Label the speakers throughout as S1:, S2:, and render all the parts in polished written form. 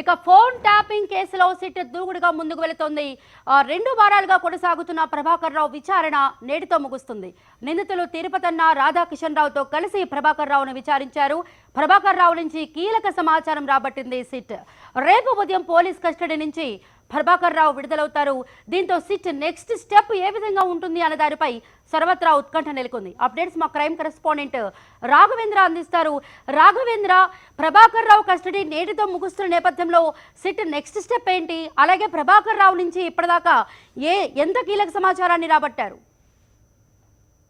S1: ఇక phone tapping కేసులో SIT దూకుడుగా ముందుకు వెళుతోంది. 2 వారాలుగా కొనసాగుతున్న ప్రభాకర్ రావు విచారణ నేటితో ముగుస్తుంది. నిందితులు తిరుపతన్న రాధాకిషన్ రావుతో కలిసి ప్రభాకర్ రావును విచారించారు. ప్రభాకర్ రావు నుంచి కీలక సమాచారం రాబట్టింది సిట్. రేపు ఉదయం పోలీస్ కస్టడీ నుంచి ప్రభాకర్ రావు విడుదలవుతారు. దీంతో సిట్ నెక్స్ట్ స్టెప్ ఏ విధంగా ఉంటుంది అనే దానిపై సర్వత్రా ఉత్కంఠ నెలకొంది. అప్డేట్స్ మా క్రైమ్ కరెస్పాండెంట్ రాఘవేంద్ర అందిస్తారు. రాఘవేంద్ర, ప్రభాకర్ రావు కస్టడీ నేటితో ముగుస్తున్న నేపథ్యంలో సిట్ నెక్స్ట్ స్టెప్ ఏంటి? అలాగే ప్రభాకర్ రావు నుంచి ఇప్పటిదాకా ఎంత కీలక సమాచారాన్ని రాబట్టారు?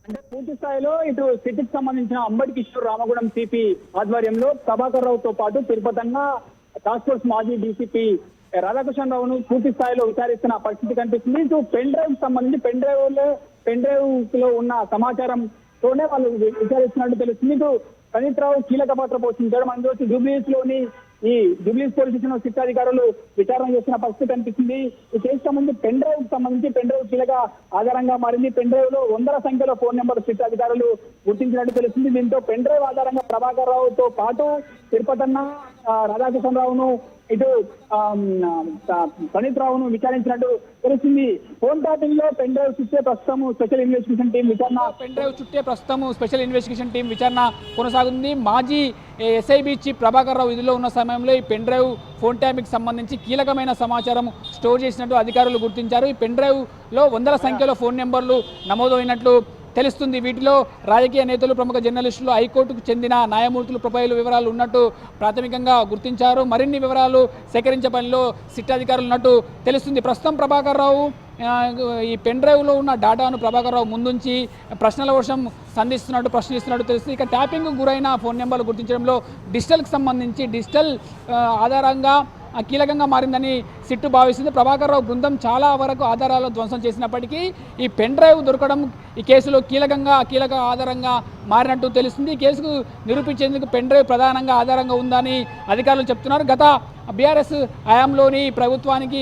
S2: అంటే పూర్తి స్థాయిలో ఇటు సిట్కి సంబంధించిన అంబటి కిషోర్ రామగూడెం సిపి ఆధ్వర్యంలో ప్రభాకర్ రావుతో పాటు తిరుపతన్న టాస్క్ ఫోర్స్ మాజీ డీసీపీ రాధాకిషన్ రావును పూర్తి స్థాయిలో విచారిస్తున్న పరిస్థితి కనిపిస్తుంది. ఇటు పెన్ డ్రైవ్ సంబంధించి పెన్ డ్రైవ్ లో ఉన్న సమాచారంతోనే వాళ్ళు విచారిస్తున్నట్టు తెలుస్తుంది. ఇటు ప్రణీత్ రావు కీలక పాత్ర పోషించాడు. మన వచ్చి జూబ్లీస్ పోలీస్ స్టేషన్ సిట్ అధికారులు విచారణ చేస్తున్న పరిస్థితి కనిపిస్తుంది. ఈ కేసు సంబంధించి పెన్ డ్రైవ్ కీలక ఆధారంగా మారింది. పెన్ డ్రైవ్ లో వందల సంఖ్యలో ఫోన్ నెంబర్ సిట్ అధికారులు గుర్తించినట్టు తెలుస్తుంది. దీంతో పెన్ డ్రైవ్ ఆధారంగా ప్రభాకర్ రావుతో పాటు తిరుపతన్న రాధాకిషన్ రావును ఇటు ప్రణీత్ రావును విచారించినట్టు తెలుస్తుంది. ఫోన్ ట్యాపింగ్ లో పెన్ డ్రైవ్ చుట్టే ప్రస్తుతం స్పెషల్ ఇన్వెస్టిగేషన్ టీం విచారణ
S3: కొనసాగుతుంది. మాజీ ఎస్ఐబి చీఫ్ ప్రభాకర్ రావు విధుల్లో ఉన్న సమయంలో ఈ పెన్ డ్రైవ్ ఫోన్ ట్యాపింగ్ సంబంధించి కీలకమైన సమాచారం స్టోర్ చేసినట్టు అధికారులు గుర్తించారు. ఈ పెన్ డ్రైవ్ లో వందల సంఖ్యలో ఫోన్ నెంబర్లు నమోదైనట్లు తెలుస్తుంది. వీటిలో రాజకీయ నేతలు, ప్రముఖ జర్నలిస్టులు, హైకోర్టుకు చెందిన న్యాయమూర్తులు ప్రొఫైల్ వివరాలు ఉన్నట్టు ప్రాథమికంగా గుర్తించారు. మరిన్ని వివరాలు సేకరించే పనిలో సిట్ అధికారులు ఉన్నట్టు తెలుస్తుంది. ప్రస్తుతం ప్రభాకర్ రావు ఈ పెన్ డ్రైవ్లో ఉన్న డేటాను ప్రభాకర్ రావు ముందుంచి ప్రశ్నల వర్షం ప్రశ్నిస్తున్నట్టు తెలుస్తుంది. ఇక ట్యాపింగ్ గురైన ఫోన్ నెంబర్లు గుర్తించడంలో డిజిటల్కి సంబంధించి డిజిటల్ ఆధారంగా కీలకంగా మారిందని సిట్టు భావిస్తుంది. ప్రభాకర్ రావు బృందం చాలా వరకు ఆధారాలను ధ్వంసం చేసినప్పటికీ ఈ పెన్ డ్రైవ్ దొరకడం ఈ కేసులో కీలక ఆధారంగా మారినట్టు తెలుస్తుంది. ఈ కేసుకు నిరూపించేందుకు పెన్ డ్రైవ్ ప్రధానంగా ఆధారంగా ఉందని అధికారులు చెప్తున్నారు. గత బీఆర్ఎస్ హయాంలోని ప్రభుత్వానికి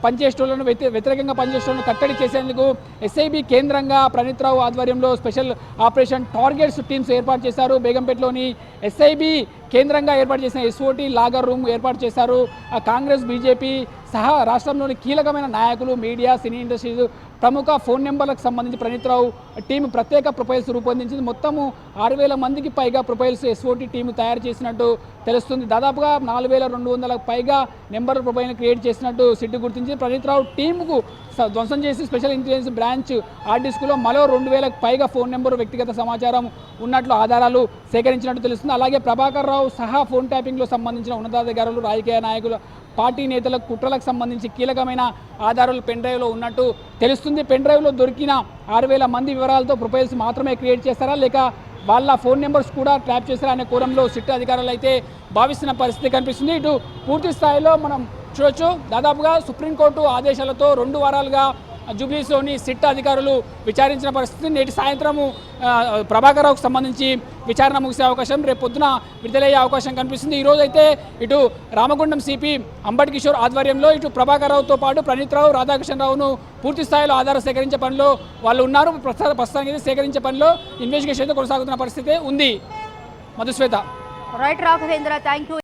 S3: పనిచేసేటోళ్లను వ్యతిరేకంగా పనిచేసేటోళ్లను కట్టడి చేసేందుకు ఎస్ఐబి కేంద్రంగా ప్రణీత్ రావు ఆధ్వర్యంలో స్పెషల్ ఆపరేషన్ టార్గెట్స్ టీమ్స్ ఏర్పాటు చేశారు. బేగంపేటలోని ఎస్ఐబి కేంద్రంగా ఏర్పాటు చేసిన ఎస్ఓటి లాగర్ రూమ్ ఏర్పాటు చేశారు. కాంగ్రెస్, బీజేపీ సహా రాష్ట్రంలోని కీలకమైన నాయకులు, మీడియా, సినీ ఇండస్ట్రీస్, ప్రముఖ ఫోన్ నెంబర్లకు సంబంధించి ప్రణీత్ రావు టీం ప్రత్యేక ప్రొఫైల్స్ రూపొందించింది. మొత్తము 6,000 మందికి పైగా ప్రొఫైల్స్ ఎస్ఓటి టీం తయారు చేసినట్టు తెలుస్తుంది. దాదాపుగా 4,200లకు పైగా నెంబర్ ప్రొఫైల్ని క్రియేట్ చేసినట్టు సిట్ గుర్తించింది. ప్రణీత్ రావు టీంకు ధ్వంసం చేసి స్పెషల్ ఇంటెలిజెన్స్ బ్రాంచ్ ఆర్డిస్కులో మరో 2,000కు పైగా ఫోన్ నెంబరు, వ్యక్తిగత సమాచారం ఉన్నట్లు ఆధారాలు సేకరించినట్టు తెలుస్తుంది. అలాగే ప్రభాకర్ రావు సహా ఫోన్ ట్యాపింగ్లో సంబంధించిన ఉన్నతాధికారులు, రాజకీయ నాయకులు, పార్టీ నేతలకు, కుట్రలకు సంబంధించి కీలకమైన ఆధారాలు పెన్ డ్రైవ్లో ఉన్నట్టు తెలుస్తుంది. పెన్ డ్రైవ్లో దొరికిన 6,000 మంది వివరాలతో ప్రొఫైల్స్ మాత్రమే క్రియేట్ చేస్తారా, లేక వాళ్ళ ఫోన్ నెంబర్స్ కూడా ట్రాప్ చేస్తారా అనే కోణంలో సిట్ అధికారులు అయితే భావిస్తున్న పరిస్థితి కనిపిస్తుంది. ఇటు పూర్తి స్థాయిలో మనం చూడొచ్చు. దాదాపుగా సుప్రీంకోర్టు ఆదేశాలతో 2 వారాలుగా జూబ్లీస్లోని సిట్ అధికారులు విచారించిన పరిస్థితి. నేటి సాయంత్రము ప్రభాకర్ రావుకు సంబంధించి విచారణ ముగిసే అవకాశం, రేపు పొద్దున విడుదలయ్యే అవకాశం కనిపిస్తుంది. ఈరోజు అయితే ఇటు రామగుండం సిపి అంబటి కిషోర్ ఆధ్వర్యంలో ఇటు ప్రభాకర్ రావుతో పాటు ప్రణీత్ రావు, రాధాకిషన్ రావును పూర్తి స్థాయిలో ఆధార సేకరించే పనిలో వాళ్ళు ఉన్నారు. ప్రస్తుతానికి సేకరించే పనిలో ఇన్వెస్టిగేషన్ అయితే కొనసాగుతున్న పరిస్థితి ఉంది. Madhushweta.
S1: Right Raghavendra, thank you.